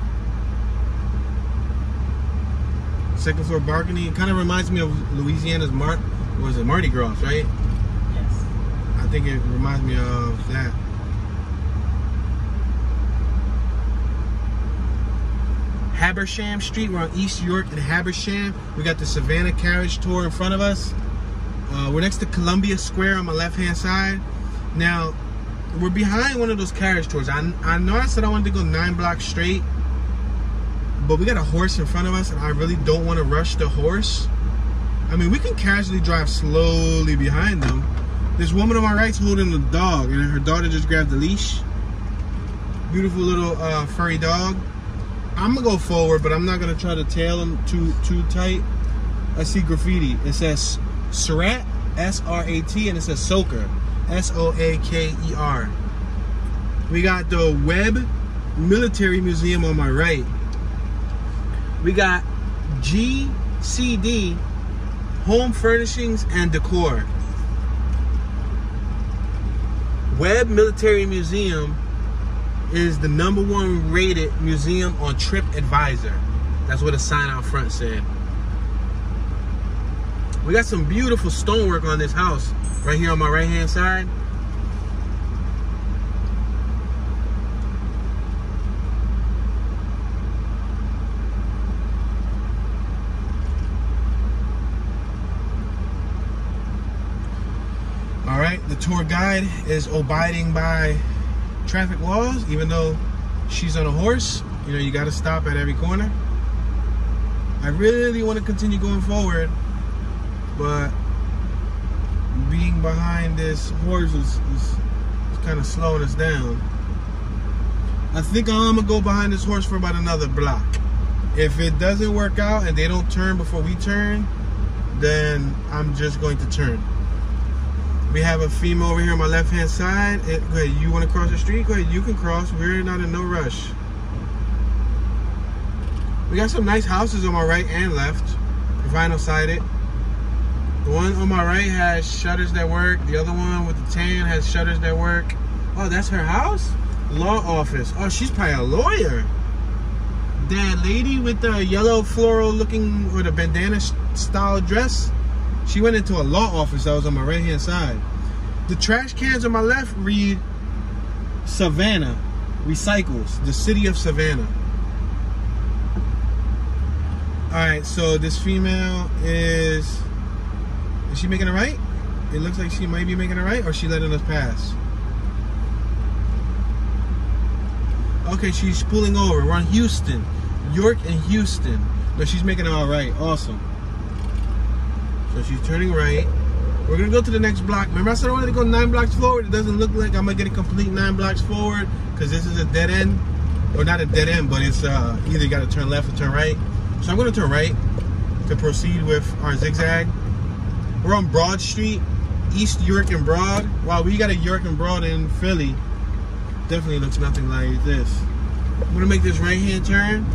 Second floor balcony. It kind of reminds me of Louisiana's Mardi Gras, right? Yes. I think it reminds me of that. Habersham Street. We're on East York and Habersham. We got the Savannah Carriage tour in front of us. We're next to Columbia Square on my left-hand side. Now, we're behind one of those carriage tours. I know I said I wanted to go 9 blocks straight, but we got a horse in front of us, and I really don't want to rush the horse. I mean, we can casually drive slowly behind them. This woman on my right's holding the dog, and her daughter just grabbed the leash. Beautiful little furry dog. I'm gonna go forward, but I'm not gonna try to tail him too tight. I see graffiti. It says SRAT, S-R-A-T, and it says Soaker, S-O-A-K-E-R. We got the Webb Military Museum on my right. We got GCD, Home Furnishings and Decor. Webb Military Museum is the #1 rated museum on TripAdvisor. That's what a sign out front said. We got some beautiful stonework on this house right here on my right-hand side. All right, the tour guide is abiding by traffic laws, even though she's on a horse. You know, you got to stop at every corner. I really want to continue going forward, but being behind this horse is kind of slowing us down. I think I'm gonna go behind this horse for about another block. If it doesn't work out and they don't turn before we turn, then I'm just going to turn. We have a female over here on my left-hand side. Go ahead, you want to cross the street? Go ahead, you can cross. We're not in no rush. We got some nice houses on my right and left. Vinyl sided. The one on my right has shutters that work. The other one with the tan has shutters that work. Oh, that's her house? Law office. Oh, she's probably a lawyer. That lady with the yellow floral looking, or the bandana style dress, she went into a law office that was on my right hand side. The trash cans on my left read Savannah Recycles, the city of Savannah. Alright, so this female is she making a right? It looks like she might be making a right, or she letting us pass. Okay, she's pulling over. We're on Houston, York and Houston. No, she's making it all right. Awesome. So she's turning right. We're gonna go to the next block. Remember I said I wanted to go 9 blocks forward? It doesn't look like I'm gonna get a complete 9 blocks forward because this is a dead end. Or not a dead end, but it's either you gotta turn left or turn right. So I'm gonna turn right to proceed with our zigzag. We're on Broad Street, East York and Broad. Wow, we got a York and Broad in Philly. Definitely looks nothing like this. I'm gonna make this right-hand turn.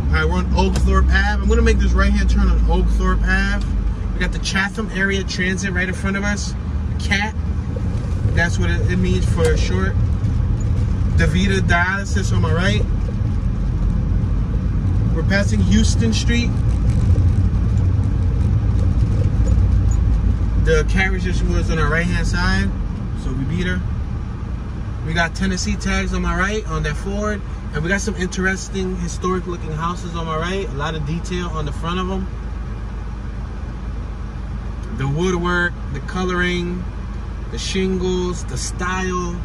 All right, we're on Oakthorpe Ave. I'm gonna make this right-hand turn on Oakthorpe Ave. We got the Chatham Area Transit right in front of us. CAT, that's what it means for short. DaVita Dialysis on my right. We're passing Houston Street. The Carriage was on our right-hand side, so we beat her. We got Tennessee tags on my right on that Ford, and we got some interesting historic-looking houses on my right. A lot of detail on the front of them. The woodwork, the coloring, the shingles, the style.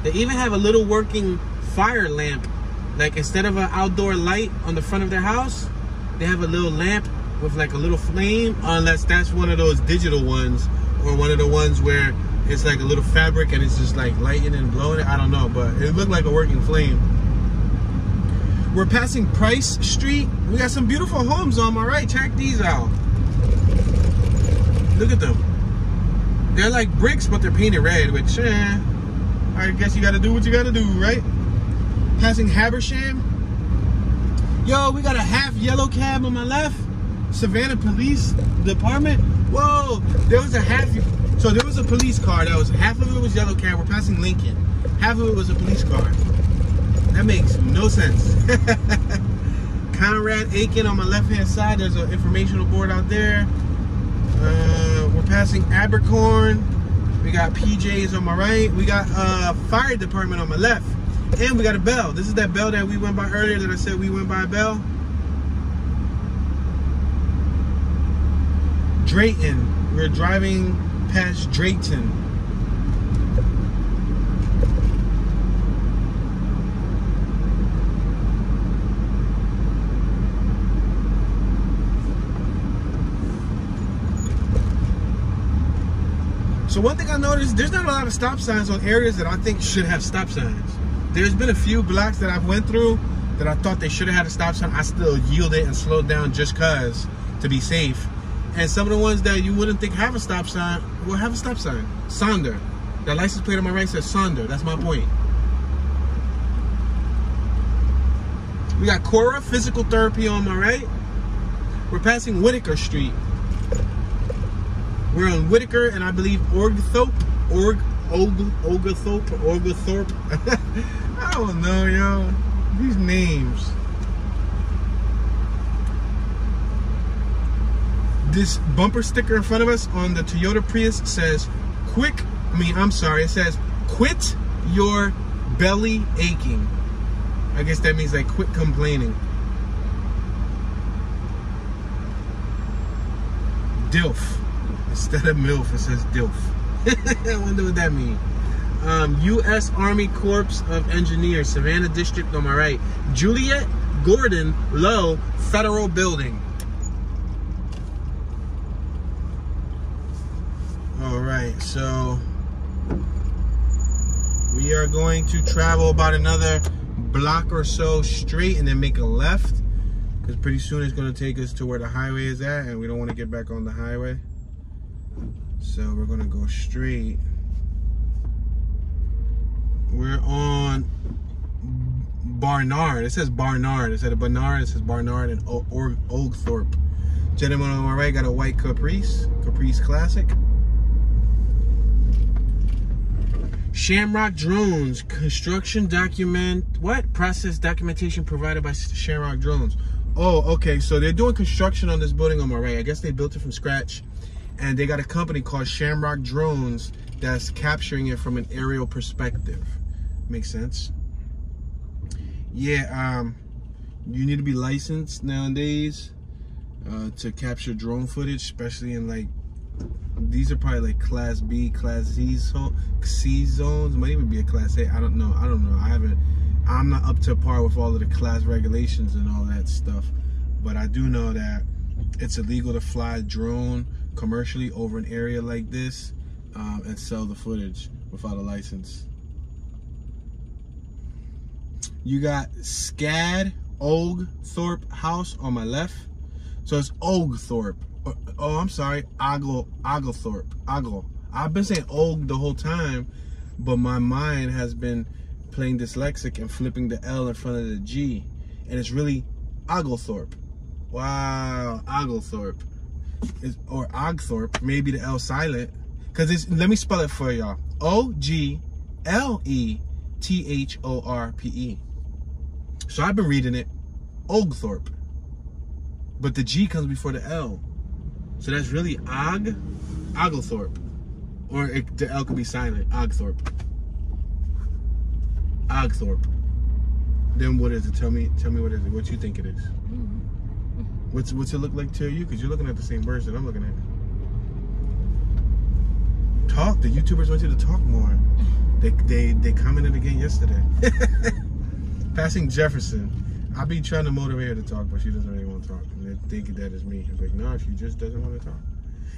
They even have a little working fire lamp. Like instead of an outdoor light on the front of their house, they have a little lamp with like a little flame, unless that's one of those digital ones or one of the ones where it's like a little fabric and it's just like lighting and blowing it. I don't know, but it looked like a working flame. We're passing Price Street. We got some beautiful homes on my right. Check these out. Look at them. They're like bricks, but they're painted red, which I guess you gotta do what you gotta do, right? Passing Habersham. Yo, we got a half yellow cab on my left. Savannah Police Department. Whoa, there was a half. So there was a police car that was half of it was yellow cab. We're passing Lincoln. Half of it was a police car. That makes no sense. Conrad Aiken on my left hand side. There's an informational board out there. We're passing Abercorn. We got PJs on my right. We got fire department on my left. And we got a bell. This is that bell that we went by earlier that I said we went by a bell. Drayton. We're driving past Drayton. So one thing I noticed, there's not a lot of stop signs on areas that I think should have stop signs. There's been a few blocks that I've went through that I thought they should have had a stop sign. I still yielded and slowed down just cause to be safe. And some of the ones that you wouldn't think have a stop sign will have a stop sign. Sonder. That license plate on my right says Sonder. That's my point. We got Cora Physical Therapy on my right. We're passing Whitaker Street. We're on Whitaker and I believe Oglethorpe. Oglethorpe. I don't know, yo. These names. This bumper sticker in front of us on the Toyota Prius says, it says, quit your belly aching. I guess that means like quit complaining. DILF. Instead of MILF, it says DILF. I wonder what that means. U.S. Army Corps of Engineers, Savannah District on my right. Juliette Gordon Low Federal Building. Alright, so we are going to travel about another block or so straight and then make a left. because pretty soon it's going to take us to where the highway is at, and we don't want to get back on the highway. So we're going to go straight. We're on Barnard. It says Barnard. Instead of Barnard, it says Barnard and Oglethorpe. Gentleman on my right got a white Caprice Classic. Shamrock Drones, construction document, what? Process documentation provided by Shamrock Drones. Oh, okay, so they're doing construction on this building on my right. I guess they built it from scratch, and they got a company called Shamrock Drones that's capturing it from an aerial perspective. Makes sense. Yeah, you need to be licensed nowadays to capture drone footage, especially in like, these are probably like Class B, Class C zones. Might even be a Class A. I don't know. I'm not up to par with all of the class regulations and all that stuff. But I do know that it's illegal to fly a drone commercially over an area like this and sell the footage without a license. You got SCAD Oglethorpe House on my left. So it's Oglethorpe. Oh, I'm sorry, Oglethorpe. I've been saying Og the whole time, but my mind has been playing dyslexic and flipping the L in front of the G, and it's really Oglethorpe. Wow, Oglethorpe, or Ogthorpe. Maybe the L silent, cause it's. Let me spell it for y'all. OGLETHORPE. So I've been reading it Oglethorpe, but the G comes before the L. So that's really Oglethorpe. Or the L could be silent. Ogthorpe. Ogthorpe. Then what is it? Tell me what is it? What you think it is? What's it look like to you? Because you're looking at the same birds that I'm looking at. Talk. The YouTubers want you to talk more. They commented again yesterday. Passing Jefferson. I be trying to motivate her to talk, but she doesn't really want to talk. And they think that is me. I'm like, no, she just doesn't want to talk.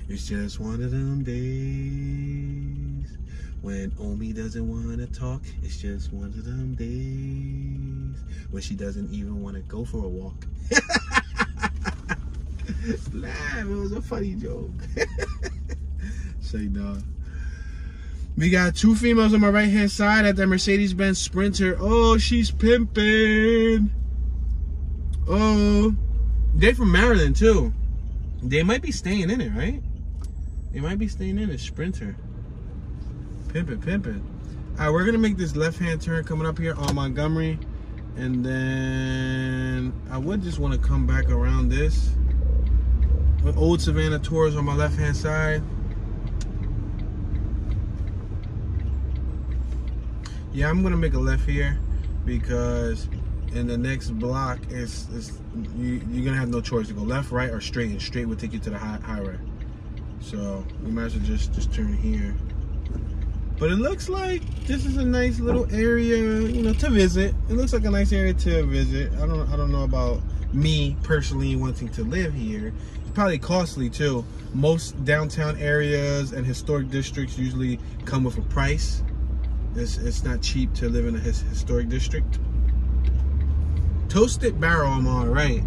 It's just one of them days when Omi doesn't want to talk. It's just one of them days when she doesn't even want to go for a walk. Laugh, it was a funny joke. Say no. We got two females on my right hand side at that Mercedes-Benz Sprinter. Oh, she's pimping. Oh, they're from Maryland too. They might be staying in it, right? They might be staying in it. Sprinter. Pimpin'. All right, we're gonna make this left-hand turn coming up here on Montgomery, and then I would just want to come back around this. With Old Savannah Tours on my left-hand side. Yeah, I'm gonna make a left here because in the next block you're gonna have no choice to go left, right, or straight, and straight will take you to the highway. So we might as well just turn here. But it looks like this is a nice little area, you know, to visit. It looks like a nice area to visit. I don't know about me personally wanting to live here. It's probably costly too. Most downtown areas and historic districts usually come with a price. It's not cheap to live in a historic district. Toasted Barrel on my right.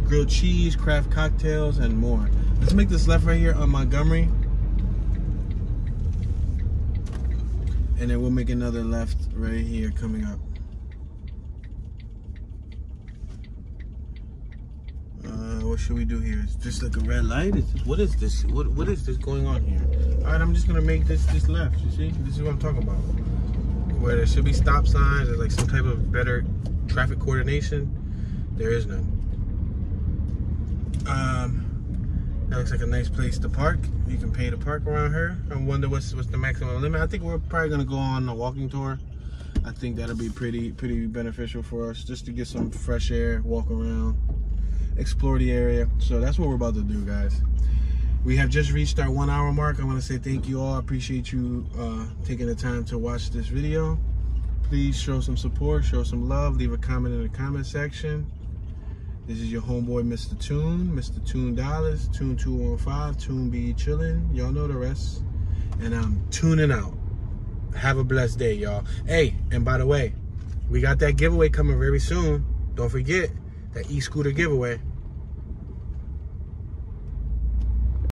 Grilled cheese, craft cocktails, and more. Let's make this left right here on Montgomery. And then we'll make another left right here coming up. What should we do here? Is this like a red light? What is this? What is this going on here? All right, I'm just gonna make this left. You see, this is what I'm talking about. Where there should be stop signs or like some type of better traffic coordination, there is none. That looks like a nice place to park. You can pay to park around here. I wonder what's the maximum limit. I think we're probably gonna go on a walking tour. I think that'll be pretty beneficial for us, just to get some fresh air, walk around, explore the area. So that's what we're about to do, guys. We have just reached our 1 hour mark. I want to say thank you all. I appreciate you taking the time to watch this video. Please show some support, show some love, leave a comment in the comment section. This is your homeboy, Mr. Tune, Mr. Tune Dollars, Tune 215, Tune be chillin'. Y'all know the rest. And I'm tuning out. Have a blessed day, y'all. Hey, and by the way, we got that giveaway coming very soon. Don't forget, That e-scooter giveaway.